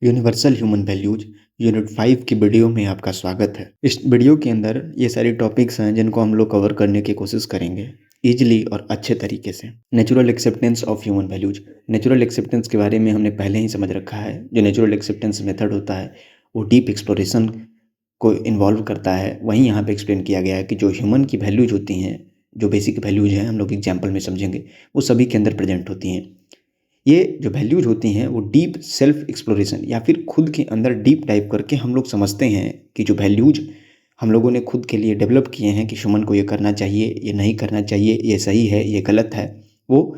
Universal human values unit 5 की video में आपका स्वागत है। इस वीडियो के अंदर ये सारे टॉपिक्स हैं जिनको हम लोग कवर करने की कोशिश करेंगे ईजिली और अच्छे तरीके से। Natural acceptance of human values. Natural acceptance के बारे में हमने पहले ही समझ रखा है। जो नेचुरल एक्सेप्टेंस मेथड होता है वो डीप एक्सप्लोरेशन को इन्वॉल्व करता है। वहीं यहाँ पे एक्सप्लेन किया गया है कि जो ह्यूमन की वैल्यूज होती हैं, जो बेसिक वैल्यूज हैं, हम लोग एग्जाम्पल में समझेंगे, वो सभी के अंदर प्रेजेंट होती हैं। ये जो वैल्यूज होती हैं वो डीप सेल्फ एक्सप्लोरेशन या फिर खुद के अंदर डीप डाइव करके हम लोग समझते हैं कि जो वैल्यूज हम लोगों ने खुद के लिए डेवलप किए हैं कि ह्यूमन को ये करना चाहिए, ये नहीं करना चाहिए, ये सही है, ये गलत है, वो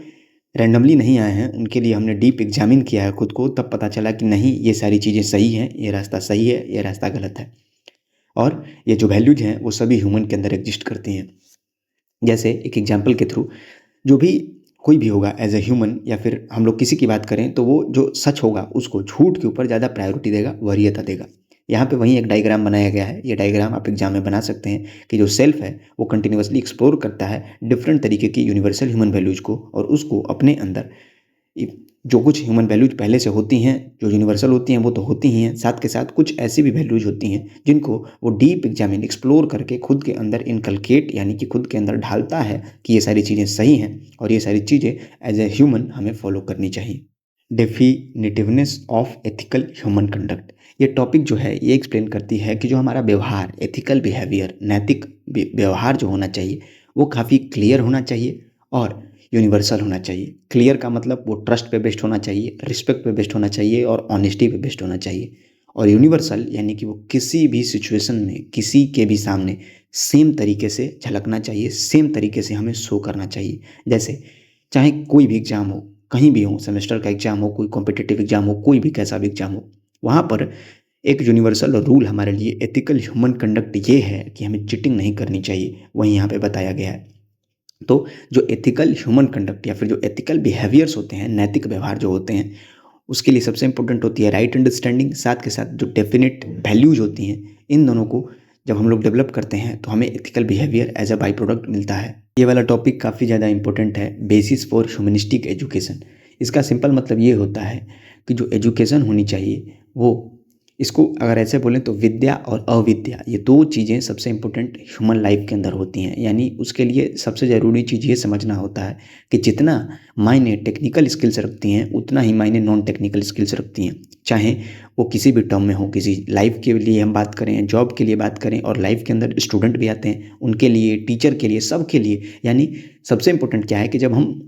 रैंडमली नहीं आए हैं। उनके लिए हमने डीप एग्जामिन किया है खुद को, तब पता चला कि नहीं, ये सारी चीज़ें सही हैं, ये रास्ता सही है, ये रास्ता गलत है। और ये जो वैल्यूज हैं वो सभी ह्यूमन के अंदर एग्जिस्ट करती हैं। जैसे एक एग्जाम्पल के थ्रू, जो भी कोई भी होगा एज ए ह्यूमन, या फिर हम लोग किसी की बात करें तो वो जो सच होगा उसको झूठ के ऊपर ज़्यादा प्रायोरिटी देगा, वरीयता देगा। यहाँ पे वहीं एक डायग्राम बनाया गया है। ये डायग्राम आप एग्जाम में बना सकते हैं कि जो सेल्फ है वो कंटिन्यूअसली एक्सप्लोर करता है डिफरेंट तरीके की यूनिवर्सल ह्यूमन वैल्यूज़ को, और उसको अपने अंदर जो कुछ ह्यूमन वैल्यूज पहले से होती हैं, जो यूनिवर्सल होती हैं, वो तो होती ही हैं, साथ के साथ कुछ ऐसी भी वैल्यूज होती हैं जिनको वो डीप एग्जामिन एक्सप्लोर करके खुद के अंदर इनकलकेट यानी कि खुद के अंदर ढालता है कि ये सारी चीज़ें सही हैं और ये सारी चीज़ें एज ए ह्यूमन हमें फॉलो करनी चाहिए। डेफिनेटिवनेस ऑफ एथिकल ह्यूमन कंडक्ट। ये टॉपिक जो है ये एक्सप्लेन करती है कि जो हमारा व्यवहार, एथिकल बिहेवियर, नैतिक व्यवहार जो होना चाहिए वो काफ़ी क्लियर होना चाहिए और यूनिवर्सल होना चाहिए। क्लियर का मतलब वो ट्रस्ट पे बेस्ड होना चाहिए, रिस्पेक्ट पे बेस्ड होना चाहिए और ऑनेस्टी पे बेस्ड होना चाहिए। और यूनिवर्सल यानी कि वो किसी भी सिचुएशन में किसी के भी सामने सेम तरीके से झलकना चाहिए, सेम तरीके से हमें शो करना चाहिए। जैसे चाहे कोई भी एग्ज़ाम हो, कहीं भी हो, सेमेस्टर का एग्ज़ाम हो, कोई कॉम्पिटिटिव एग्ज़ाम हो, कोई भी कैसा भी एग्ज़ाम हो, वहाँ पर एक यूनिवर्सल रूल हमारे लिए एथिकल ह्यूमन कंडक्ट ये है कि हमें चीटिंग नहीं करनी चाहिए। वहीं यहाँ पे बताया गया है। तो जो एथिकल ह्यूमन कंडक्ट या फिर जो एथिकल बिहेवियर्स होते हैं, नैतिक व्यवहार जो होते हैं, उसके लिए सबसे इंपॉर्टेंट होती है राइट अंडरस्टैंडिंग। साथ के साथ जो डेफिनेट वैल्यूज होती हैं, इन दोनों को जब हम लोग डेवलप करते हैं तो हमें ethical behaviour as a by product मिलता है। ये वाला टॉपिक काफ़ी ज़्यादा इंपॉर्टेंट है, बेसिस फॉर ह्यूमनिस्टिक एजुकेशन। इसका सिंपल मतलब ये होता है कि जो एजुकेशन होनी चाहिए वो, इसको अगर ऐसे बोलें तो विद्या और अविद्या, ये दो चीज़ें सबसे इम्पोर्टेंट ह्यूमन लाइफ के अंदर होती हैं। यानी उसके लिए सबसे ज़रूरी चीज़ ये समझना होता है कि जितना मायने टेक्निकल स्किल्स रखती हैं उतना ही मायने नॉन टेक्निकल स्किल्स रखती हैं। चाहे वो किसी भी टर्म में हो, किसी लाइफ के लिए हम बात करें, जॉब के लिए बात करें, और लाइफ के अंदर स्टूडेंट भी आते हैं, उनके लिए, टीचर के लिए, सब के लिए। यानी सबसे इम्पोर्टेंट क्या है कि जब हम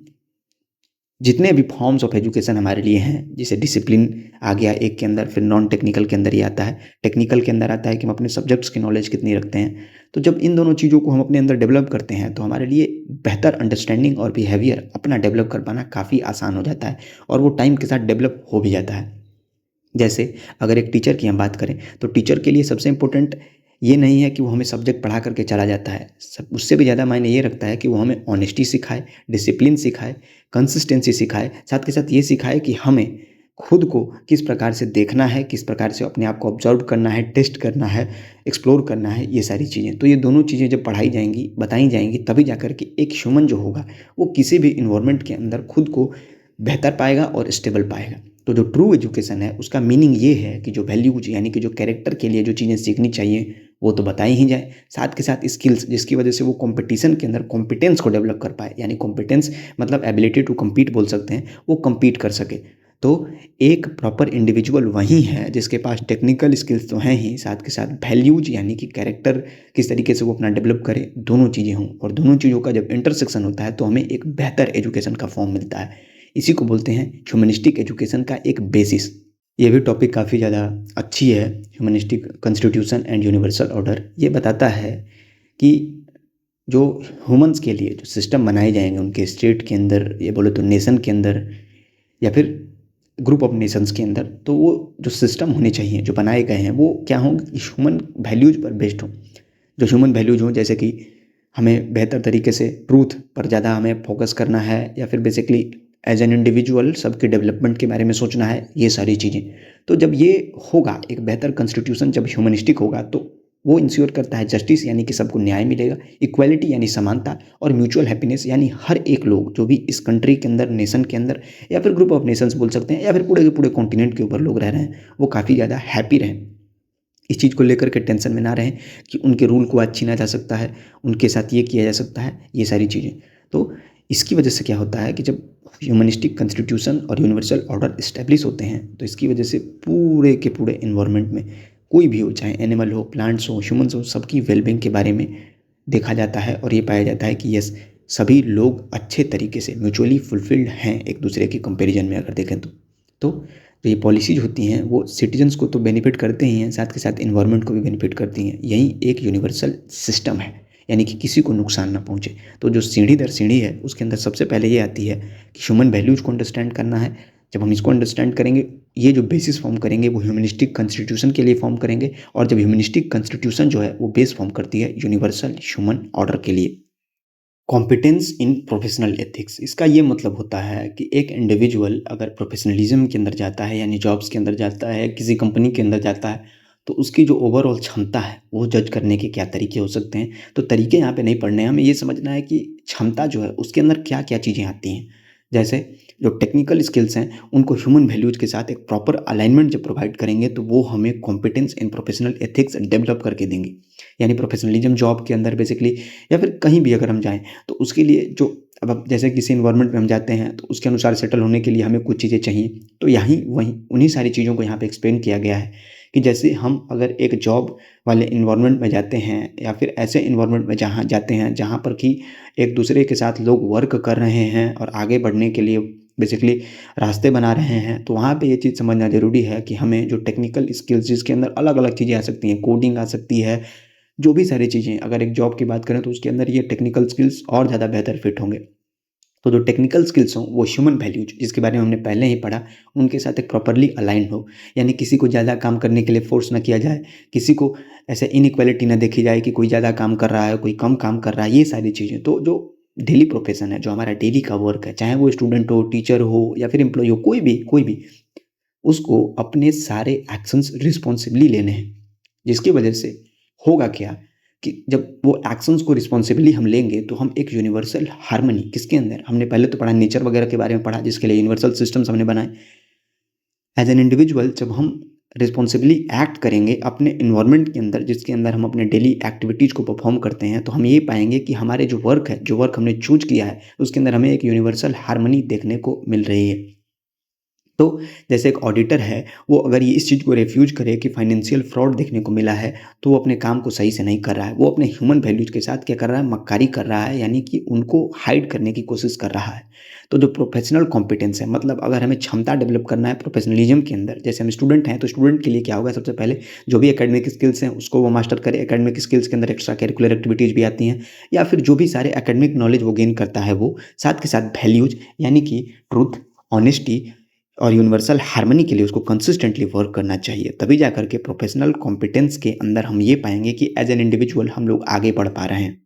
जितने भी फॉर्म्स ऑफ एजुकेशन हमारे लिए हैं, जैसे डिसिप्लिन आ गया एक के अंदर, फिर नॉन टेक्निकल के अंदर ये आता है, टेक्निकल के अंदर आता है कि हम अपने सब्जेक्ट्स की नॉलेज कितनी रखते हैं। तो जब इन दोनों चीज़ों को हम अपने अंदर डेवलप करते हैं तो हमारे लिए बेहतर अंडरस्टैंडिंग और बिहेवियर अपना डेवलप कर पाना काफ़ी आसान हो जाता है, और वो टाइम के साथ डेवलप हो भी जाता है। जैसे अगर एक टीचर की हम बात करें तो टीचर के लिए सबसे इम्पोर्टेंट ये नहीं है कि वो हमें सब्जेक्ट पढ़ा करके चला जाता है, सब उससे भी ज़्यादा मायने ये रखता है कि वो हमें ऑनेस्टी सिखाए, डिसिप्लिन सिखाए, कंसिस्टेंसी सिखाए, साथ के साथ ये सिखाए कि हमें खुद को किस प्रकार से देखना है, किस प्रकार से अपने आप को ऑब्जर्व करना है, टेस्ट करना है, एक्सप्लोर करना है, ये सारी चीज़ें। तो ये दोनों चीज़ें जब पढ़ाई जाएंगी, बताई जाएंगी, तभी जाकर के एक ह्यूमन जो होगा वो किसी भी इन्वायरमेंट के अंदर खुद को बेहतर पाएगा और स्टेबल पाएगा। तो जो ट्रू एजुकेशन है उसका मीनिंग ये है कि जो वैल्यूज यानी कि जो कैरेक्टर के लिए जो चीज़ें सीखनी चाहिए वो तो बताई ही जाए, साथ के साथ स्किल्स जिसकी वजह से वो कंपटीशन के अंदर कॉम्पिटेंस को डेवलप कर पाए। यानी कॉम्पिटेंस मतलब एबिलिटी टू कम्पीट बोल सकते हैं, वो कम्पीट कर सके। तो एक प्रॉपर इंडिविजुअल वही है जिसके पास टेक्निकल स्किल्स तो हैं ही, साथ के साथ वैल्यूज यानी कि कैरेक्टर किस तरीके से वो अपना डेवलप करे, दोनों चीज़ें हों, और दोनों चीज़ों का जब इंटरसेक्शन होता है तो हमें एक बेहतर एजुकेशन का फॉर्म मिलता है। इसी को बोलते हैं ह्यूमनिस्टिक एजुकेशन का एक बेसिस। ये भी टॉपिक काफ़ी ज़्यादा अच्छी है। Humanistic constitution and universal order ये बताता है कि जो ह्यूमंस के लिए जो सिस्टम बनाए जाएंगे उनके स्टेट के अंदर, ये बोले तो नेशन के अंदर, या फिर ग्रुप ऑफ नेशंस के अंदर, तो वो जो सिस्टम होने चाहिए जो बनाए गए हैं वो क्या हों, ह्यूमन वैल्यूज पर बेस्ड हों। जो ह्यूमन वैल्यूज हों, जैसे कि हमें बेहतर तरीके से ट्रूथ पर ज़्यादा हमें फोकस करना है, या फिर बेसिकली एज एन इंडिविजुअल सबके डेवलपमेंट के बारे में सोचना है, ये सारी चीज़ें। तो जब ये होगा, एक बेहतर कॉन्स्टिट्यूशन जब ह्यूमनिस्टिक होगा, तो वो इंश्योर करता है जस्टिस यानी कि सबको न्याय मिलेगा, इक्वालिटी यानी समानता, और म्यूचुअल हैप्पीनेस यानी हर एक लोग जो भी इस कंट्री के अंदर, नेशन के अंदर, या फिर ग्रुप ऑफ नेशंस बोल सकते हैं, या फिर पूरे के पूरे कॉन्टिनेंट के ऊपर लोग रह रहे हैं, वो काफ़ी ज़्यादा हैप्पी रहें, इस चीज़ को लेकर के टेंशन में ना रहें कि उनके रूल को आज छीना जा सकता है, उनके साथ ये किया जा सकता है, ये सारी चीज़ें। तो इसकी वजह से क्या होता है कि जब ह्यूमनिस्टिक कॉन्स्टिट्यूशन और यूनिवर्सल ऑर्डर इस्टेब्लिश होते हैं तो इसकी वजह से पूरे के पूरे इन्वायरमेंट में कोई भी हो, चाहे एनिमल हो, प्लांट्स हो, ह्यूमंस हो, सबकी वेलबींग के बारे में देखा जाता है और ये पाया जाता है कि यस, सभी लोग अच्छे तरीके से म्यूचुअली फुलफिल्ड हैं एक दूसरे के कंपैरिजन में अगर देखें तो जो ये पॉलिसीज होती हैं वो सिटीजन्स को तो बेनिफिट करते ही हैं, साथ के साथ इन्वायरमेंट को भी बेनिफिट करती हैं। यही एक यूनिवर्सल सिस्टम है, यानी कि किसी को नुकसान ना पहुंचे। तो जो सीढ़ी दर सीढ़ी है उसके अंदर सबसे पहले ये आती है कि ह्यूमन वैल्यूज को अंडरस्टैंड करना है। जब हम इसको अंडरस्टैंड करेंगे, ये जो बेसिस फॉर्म करेंगे वो ह्यूमनिस्टिक कॉन्स्टिट्यूशन के लिए फॉर्म करेंगे, और जब ह्यूमनिस्टिक कॉन्स्टिट्यूशन जो है वो बेस फॉर्म करती है यूनिवर्सल ह्यूमन ऑर्डर के लिए। कॉम्पिटेंस इन प्रोफेशनल एथिक्स, इसका ये मतलब होता है कि एक इंडिविजुअल अगर प्रोफेशनलिज्म के अंदर जाता है, यानी जॉब्स के अंदर जाता है, किसी कंपनी के अंदर जाता है, तो उसकी जो ओवरऑल क्षमता है वो जज करने के क्या तरीके हो सकते हैं। तो तरीके यहाँ पे नहीं पढ़ने हैं, हमें ये समझना है कि क्षमता जो है उसके अंदर क्या क्या चीज़ें आती हैं। जैसे जो टेक्निकल स्किल्स हैं उनको ह्यूमन वैल्यूज के साथ एक प्रॉपर अलाइनमेंट जब प्रोवाइड करेंगे तो वो हमें competence in professional ethics develop करके देंगे। यानी प्रोफेशनलिज्म जॉब के अंदर बेसिकली, या फिर कहीं भी अगर हम जाएँ तो उसके लिए जो, अब जैसे किसी इन्वायरमेंट में हम जाते हैं तो उसके अनुसार सेटल होने के लिए हमें कुछ चीज़ें चाहिए। तो यहीं वहीं उन्हीं सारी चीज़ों को यहाँ पे एक्सप्लेन किया गया है कि जैसे हम अगर एक जॉब वाले इन्वायरमेंट में जाते हैं, या फिर ऐसे इन्वायरमेंट में जहाँ जाते हैं जहाँ पर कि एक दूसरे के साथ लोग वर्क कर रहे हैं और आगे बढ़ने के लिए बेसिकली रास्ते बना रहे हैं, तो वहाँ पे ये चीज़ समझना ज़रूरी है कि हमें जो टेक्निकल स्किल्स जिसके अंदर अलग अलग चीज़ें आ सकती हैं, कोडिंग आ सकती है, जो भी सारी चीज़ें, अगर एक जॉब की बात करें तो उसके अंदर ये टेक्निकल स्किल्स और ज़्यादा बेहतर फिट होंगे। तो जो टेक्निकल स्किल्स हों वो ह्यूमन वैल्यूज जिसके बारे में हमने पहले ही पढ़ा, उनके साथ एक प्रॉपर्ली अलाइंड हो। यानी किसी को ज़्यादा काम करने के लिए फोर्स ना किया जाए, किसी को ऐसे इनइक्वालिटी ना देखी जाए कि कोई ज़्यादा काम कर रहा है, कोई कम काम कर रहा है, ये सारी चीज़ें। तो जो डेली प्रोफेशन है, जो हमारा डेली का वर्क है, चाहे वो स्टूडेंट हो, टीचर हो, या फिर एम्प्लॉय हो, कोई भी उसको अपने सारे एक्शंस रिस्पॉन्सिबली लेने हैं। जिसकी वजह से होगा क्या कि जब वो एक्शंस को रिस्पॉन्सिबली हम लेंगे तो हम एक यूनिवर्सल हार्मनी, किसके अंदर हमने पहले तो पढ़ा, नेचर वगैरह के बारे में पढ़ा, जिसके लिए यूनिवर्सल सिस्टम्स हमने बनाए। एज एन इंडिविजुअल जब हम रिस्पॉन्सिबली एक्ट करेंगे अपने इन्वायरमेंट के अंदर, जिसके अंदर हम अपने डेली एक्टिविटीज़ को परफॉर्म करते हैं, तो हम ये पाएंगे कि हमारे जो वर्क है, जो वर्क हमने चूज किया है, उसके अंदर हमें एक यूनिवर्सल हार्मनी देखने को मिल रही है। तो जैसे एक ऑडिटर है, वो अगर ये इस चीज़ को रिफ्यूज करे कि फाइनेंशियल फ्रॉड देखने को मिला है, तो वो अपने काम को सही से नहीं कर रहा है। वो अपने ह्यूमन वैल्यूज के साथ क्या कर रहा है, मक्कारी कर रहा है, यानी कि उनको हाइड करने की कोशिश कर रहा है। तो जो प्रोफेशनल कॉम्पिटेंस है, मतलब अगर हमें क्षमता डेवलप करना है प्रोफेशनलिज्म के अंदर, जैसे हम स्टूडेंट हैं तो स्टूडेंट के लिए क्या होगा, सबसे पहले जो भी एकेडमिक स्किल्स हैं उसको वो मास्टर करे। एकेडमिक स्किल्स के अंदर एक्स्ट्रा करिकुलर एक्टिविटीज़ भी आती हैं, या फिर जो भी सारे एकेडमिक नॉलेज वो गेन करता है, वो साथ के साथ वैल्यूज यानी कि ट्रूथ, ऑनेस्टी और यूनिवर्सल हार्मनी के लिए उसको कंसिस्टेंटली वर्क करना चाहिए। तभी जाकर के प्रोफेशनल कॉम्पिटेंस के अंदर हम ये पाएंगे कि एज एन इंडिविजुअल हम लोग आगे बढ़ पा रहे हैं।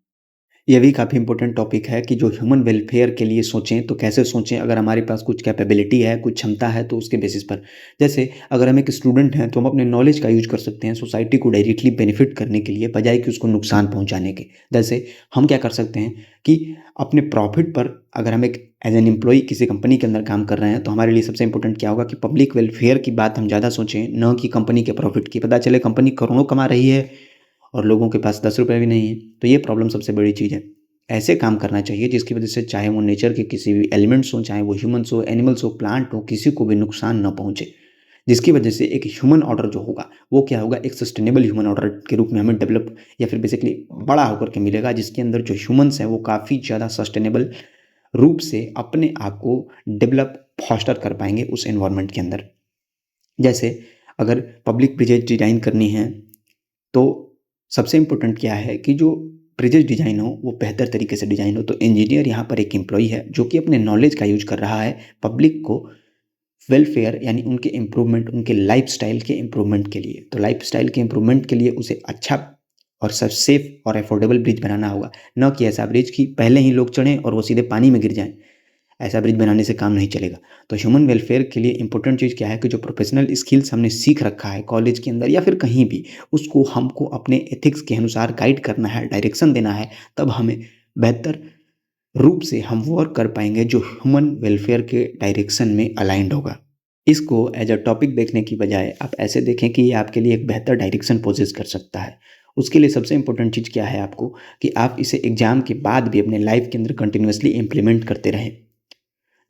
ये भी काफ़ी इंपॉर्टेंट टॉपिक है कि जो ह्यूमन वेलफेयर के लिए सोचें तो कैसे सोचें, अगर हमारे पास कुछ कैपेबिलिटी है, कुछ क्षमता है, तो उसके बेसिस पर। जैसे अगर हम एक स्टूडेंट हैं तो हम अपने नॉलेज का यूज कर सकते हैं सोसाइटी को डायरेक्टली बेनिफिट करने के लिए, बजाय कि उसको नुकसान पहुंचाने के। जैसे हम क्या कर सकते हैं कि अपने प्रॉफिट पर, अगर हम एक एज एन एम्प्लॉय किसी कंपनी के अंदर काम कर रहे हैं, तो हमारे लिए सबसे इंपॉर्टेंट क्या होगा कि पब्लिक वेलफेयर की बात हम ज़्यादा सोचें, न कि कंपनी के प्रॉफिट की। पता चले कंपनी करोड़ों कमा रही है और लोगों के पास 10 रुपये भी नहीं है, तो ये प्रॉब्लम सबसे बड़ी चीज़ है। ऐसे काम करना चाहिए जिसकी वजह से चाहे वो नेचर के किसी भी एलिमेंट्स हों, चाहे वो ह्यूमन्स हो, एनिमल्स हो, प्लांट हो, किसी को भी नुकसान न पहुंचे। जिसकी वजह से एक ह्यूमन ऑर्डर जो होगा वो क्या होगा, एक सस्टेनेबल ह्यूमन ऑर्डर के रूप में हमें डेवलप या फिर बेसिकली बड़ा होकर के मिलेगा, जिसके अंदर जो ह्यूमन्स हैं वो काफ़ी ज़्यादा सस्टेनेबल रूप से अपने आप को डेवलप फॉस्टर कर पाएंगे उस एनवायरनमेंट के अंदर। जैसे अगर पब्लिक ब्रिजेज डिजाइन करनी है तो सबसे इम्पोर्टेंट क्या है कि जो ब्रिजेज डिजाइन हो वो बेहतर तरीके से डिजाइन हो। तो इंजीनियर यहाँ पर एक एम्प्लॉय है जो कि अपने नॉलेज का यूज कर रहा है पब्लिक को वेलफेयर यानी उनके इम्प्रूवमेंट, उनके लाइफस्टाइल के इम्प्रूवमेंट के लिए। तो लाइफस्टाइल के इम्प्रूवमेंट के लिए उसे अच्छा और सब सेफ और अफोर्डेबल ब्रिज बनाना होगा, न कि ऐसा ब्रिज कि पहले ही लोग चढ़ें और वो सीधे पानी में गिर जाएं। ऐसा ब्रिज बनाने से काम नहीं चलेगा। तो ह्यूमन वेलफेयर के लिए इंपॉर्टेंट चीज़ क्या है कि जो प्रोफेशनल स्किल्स हमने सीख रखा है कॉलेज के अंदर या फिर कहीं भी, उसको हमको अपने एथिक्स के अनुसार गाइड करना है, डायरेक्शन देना है, तब हमें बेहतर रूप से हम वर्क कर पाएंगे जो ह्यूमन वेलफेयर के डायरेक्शन में अलाइंड होगा। इसको एज अ टॉपिक देखने की बजाय आप ऐसे देखें कि ये आपके लिए एक बेहतर डायरेक्शन पोजेस कर सकता है। उसके लिए सबसे इंपॉर्टेंट चीज़ क्या है आपको, कि आप इसे एग्जाम के बाद भी अपने लाइफ के अंदर कंटिन्यूसली इम्प्लीमेंट करते रहें।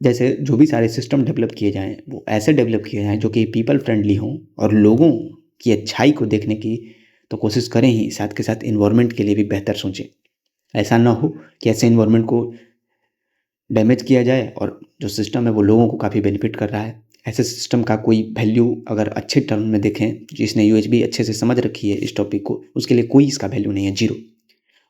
जैसे जो भी सारे सिस्टम डेवलप किए जाएँ वो ऐसे डेवलप किए जाएँ जो कि पीपल फ्रेंडली हों और लोगों की अच्छाई को देखने की तो कोशिश करें ही, साथ के साथ इन्वायरमेंट के लिए भी बेहतर सोचें। ऐसा ना हो कि ऐसे इन्वायरमेंट को डैमेज किया जाए और जो सिस्टम है वो लोगों को काफ़ी बेनिफिट कर रहा है। ऐसे सिस्टम का कोई वैल्यू अगर अच्छे टर्म में देखें, जिसने यूएचबी अच्छे से समझ रखी है इस टॉपिक को, उसके लिए कोई इसका वैल्यू नहीं है, जीरो।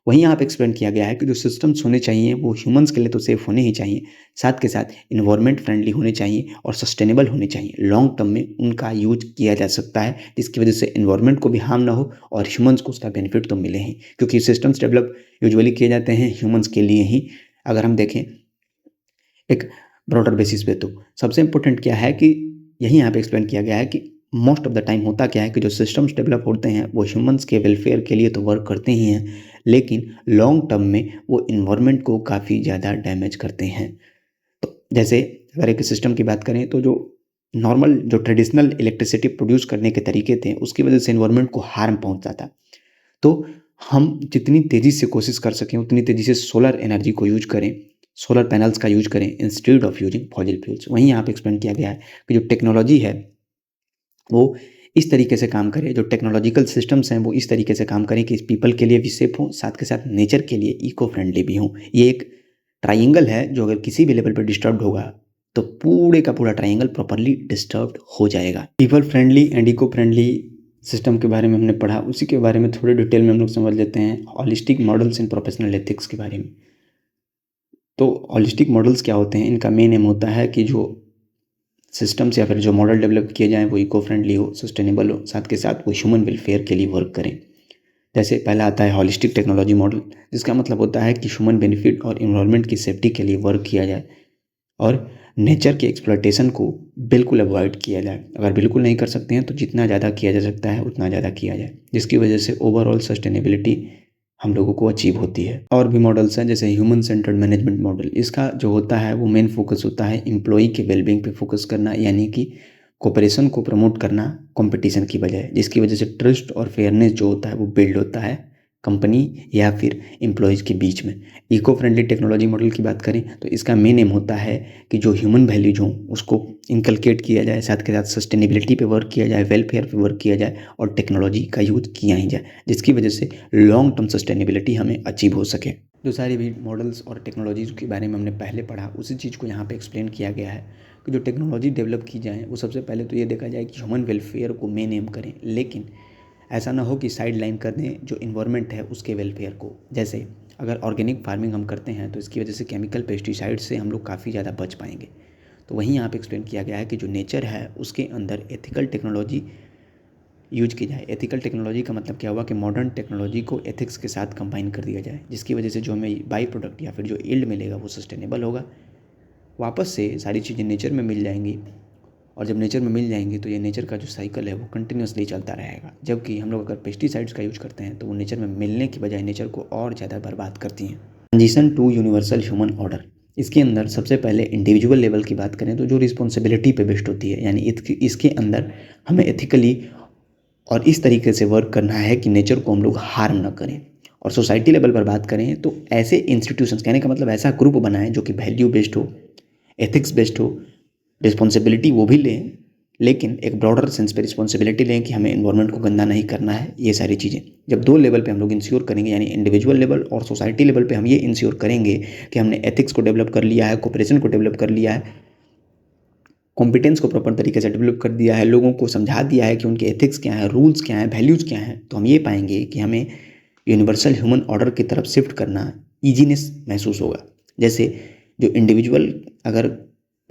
वहीं यहाँ पे एक्सप्लेन किया गया है कि जो सिस्टम्स होने चाहिए वो ह्यूमंस के लिए तो सेफ होने ही चाहिए, साथ के साथ इन्वायरमेंट फ्रेंडली होने चाहिए और सस्टेनेबल होने चाहिए। लॉन्ग टर्म में उनका यूज किया जा सकता है जिसकी वजह से इन्वायरमेंट को भी हार्म ना हो और ह्यूमंस को उसका बेनिफिट तो मिले ही, क्योंकि सिस्टम्स डेवलप यूजुअली किए जाते हैं ह्यूमंस के लिए ही। अगर हम देखें एक ब्रॉडर बेसिस पे, तो सबसे इम्पोर्टेंट क्या है कि यही यहाँ पे एक्सप्लेन किया गया है कि मोस्ट ऑफ द टाइम होता क्या है कि जो सिस्टम्स डेवलप होते हैं वो ह्यूमंस के वेलफेयर के लिए तो वर्क करते ही हैं, लेकिन लॉन्ग टर्म में वो इन्वायरमेंट को काफ़ी ज़्यादा डैमेज करते हैं। तो जैसे अगर एक सिस्टम की बात करें तो जो नॉर्मल जो ट्रेडिशनल इलेक्ट्रिसिटी प्रोड्यूस करने के तरीके थे उसकी वजह से इन्वायरमेंट को हार्म पहुँचता था। तो हम जितनी तेज़ी से कोशिश कर सकें उतनी तेज़ी से सोलर एनर्जी को यूज करें, सोलर पैनल्स का यूज करें instead of using fossil fuels. वहीं यहाँ पे एक्सप्लेन किया गया है कि जो टेक्नोलॉजी है वो इस तरीके से काम करे, जो टेक्नोलॉजिकल सिस्टम्स हैं वो इस तरीके से काम करें कि पीपल के लिए भी सेफ हों, साथ के साथ नेचर के लिए इको फ्रेंडली भी हों। ये एक ट्राइंगल है जो अगर किसी भी लेवल पर डिस्टर्ब होगा तो पूरे का पूरा ट्राइंगल प्रॉपरली डिस्टर्ब हो जाएगा। People friendly and eco friendly system के बारे में हमने पढ़ा, उसी के बारे में थोड़े डिटेल में हम लोग समझ लेते हैं holistic models in professional ethics के बारे में। तो हॉलिस्टिक मॉडल्स क्या होते हैं, इनका मेन एम होता है कि जो सिस्टम्स या फिर जो मॉडल डेवलप किए जाएँ वो इको फ्रेंडली हो, सस्टेनेबल हो, साथ के साथ वो ह्यूमन वेलफेयर के लिए वर्क करें। जैसे पहला आता है हॉलिस्टिक टेक्नोलॉजी मॉडल, जिसका मतलब होता है कि ह्यूमन बेनिफिट और इन्वायरमेंट की सेफ्टी के लिए वर्क किया जाए और नेचर के एक्सप्लॉयटेशन को बिल्कुल अवॉइड किया जाए। अगर बिल्कुल नहीं कर सकते हैं तो जितना ज़्यादा किया जा सकता है उतना ज़्यादा किया जाए, जिसकी वजह से ओवरऑल सस्टेनेबिलिटी हम लोगों को अचीव होती है। और भी मॉडल्स हैं जैसे ह्यूमन सेंटर्ड मैनेजमेंट मॉडल, इसका जो होता है वो मेन फोकस होता है एम्प्लॉई के वेलबींग पे फोकस करना, यानी कि कोऑपरेशन को प्रमोट करना कंपटीशन की बजाय, जिसकी वजह से ट्रस्ट और फेयरनेस जो होता है वो बिल्ड होता है कंपनी या फिर एम्प्लॉयज़ के बीच में। इको फ्रेंडली टेक्नोलॉजी मॉडल की बात करें तो इसका मेन एम होता है कि जो ह्यूमन वैल्यूज हों उसको इनकलकेट किया जाए, साथ के साथ सस्टेनेबिलिटी पे वर्क किया जाए, वेलफेयर पे वर्क किया जाए और टेक्नोलॉजी का यूज किया ही जाए, जिसकी वजह से लॉन्ग टर्म सस्टेनेबिलिटी हमें अचीव हो सके। जो सारी भी मॉडल्स और टेक्नोलॉजीज़ के बारे में हमने पहले पढ़ा उसी चीज़ को यहाँ पे एक्सप्लेन किया गया है कि जो टेक्नोलॉजी डेवलप की जाए वो सबसे पहले तो ये देखा जाए कि ह्यूमन वेलफेयर को मेन एम करें, लेकिन ऐसा ना हो कि साइड लाइन कर दें जो इन्वायरमेंट है उसके वेलफेयर को। जैसे अगर ऑर्गेनिक फार्मिंग हम करते हैं तो इसकी वजह से केमिकल पेस्टिसाइड से हम लोग काफ़ी ज़्यादा बच पाएंगे। तो वहीं यहाँ पे एक्सप्लेन किया गया है कि जो नेचर है उसके अंदर एथिकल टेक्नोलॉजी यूज की जाए। एथिकल टेक्नोलॉजी का मतलब क्या हुआ कि मॉडर्न टेक्नोलॉजी को एथिक्स के साथ कंबाइन कर दिया जाए, जिसकी वजह से जो हमें बाई प्रोडक्ट या फिर जो यील्ड मिलेगा वो सस्टेनेबल होगा, वापस से सारी चीज़ें नेचर में मिल जाएंगी और जब नेचर में मिल जाएंगी तो ये नेचर का जो साइकिल है वो कंटिन्यूसली चलता रहेगा। जबकि हम लोग अगर पेस्टिसाइड्स का यूज करते हैं तो वो नेचर में मिलने की बजाय नेचर को और ज़्यादा बर्बाद करती हैं। Transition to universal human order, इसके अंदर सबसे पहले इंडिविजुअल लेवल की बात करें तो जो रिस्पॉन्सिबिलिटी पे बेस्ड होती है, यानी इसके अंदर हमें एथिकली और इस तरीके से वर्क करना है कि नेचर को हम लोग हार्म ना करें। और सोसाइटी लेवल पर बात करें तो ऐसे इंस्टीट्यूशंस, कहने का मतलब ऐसा ग्रुप बनाएं जो कि वैल्यू बेस्ड हो, एथिक्स बेस्ड हो, रिस्पॉन्सिबिलिटी वो भी लें लेकिन एक ब्रॉडर सेंस पे रिस्पॉन्सिबिलिटी लें कि हमें एनवायरनमेंट को गंदा नहीं करना है। ये सारी चीज़ें जब दो लेवल पे हम लोग इंश्योर करेंगे, यानी इंडिविजुअल लेवल और सोसाइटी लेवल पे हम ये इंश्योर करेंगे कि हमने एथिक्स को डेवलप कर लिया है, कोऑपरेशन को डेवलप कर लिया है, कॉम्पिटेंस को प्रॉपर तरीके से डेवलप कर दिया है, लोगों को समझा दिया है कि उनके एथिक्स क्या है, रूल्स क्या हैं, वैल्यूज़ क्या हैं, तो हम ये पाएंगे कि हमें यूनिवर्सल ह्यूमन ऑर्डर की तरफ शिफ्ट करना ईजीनेस महसूस होगा। जैसे जो इंडिविजुअल अगर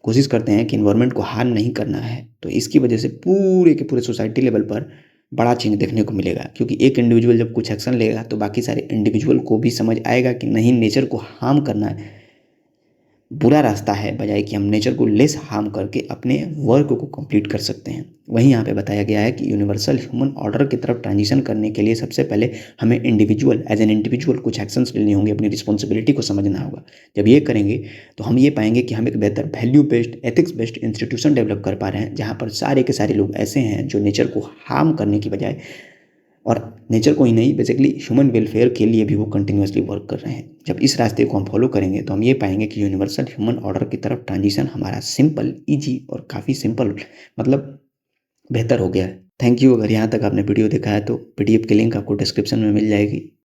कोशिश करते हैं कि इन्वायरमेंट को हार्म नहीं करना है तो इसकी वजह से पूरे के पूरे सोसाइटी लेवल पर बड़ा चेंज देखने को मिलेगा, क्योंकि एक इंडिविजुअल जब कुछ एक्शन लेगा तो बाकी सारे इंडिविजुअल को भी समझ आएगा कि नहीं, नेचर को हार्म करना है बुरा रास्ता है, बजाय कि हम नेचर को लेस हार्म करके अपने वर्क को कंप्लीट कर सकते हैं। वहीं यहाँ पे बताया गया है कि यूनिवर्सल ह्यूमन ऑर्डर की तरफ ट्रांजिशन करने के लिए सबसे पहले हमें एज एन इंडिविजुअल कुछ एक्शंस लेने होंगे, अपनी रिस्पॉन्सिबिलिटी को समझना होगा। जब ये करेंगे तो हम ये पाएंगे कि हम एक बेहतर value based, ethics based institution develop कर पा रहे हैं, जहाँ पर सारे के सारे लोग ऐसे हैं जो नेचर को हार्म करने की बजाय, और नेचर को ही नहीं, बेसिकली ह्यूमन वेलफेयर के लिए भी वो कंटिन्यूसली वर्क कर रहे हैं। जब इस रास्ते को हम फॉलो करेंगे तो हम ये पाएंगे कि यूनिवर्सल ह्यूमन ऑर्डर की तरफ ट्रांजिशन हमारा सिंपल, ईजी और काफ़ी सिंपल, मतलब बेहतर हो गया है। Thank you. अगर यहाँ तक आपने वीडियो देखा है तो पीडीएफ की लिंक आपको डिस्क्रिप्शन में मिल जाएगी।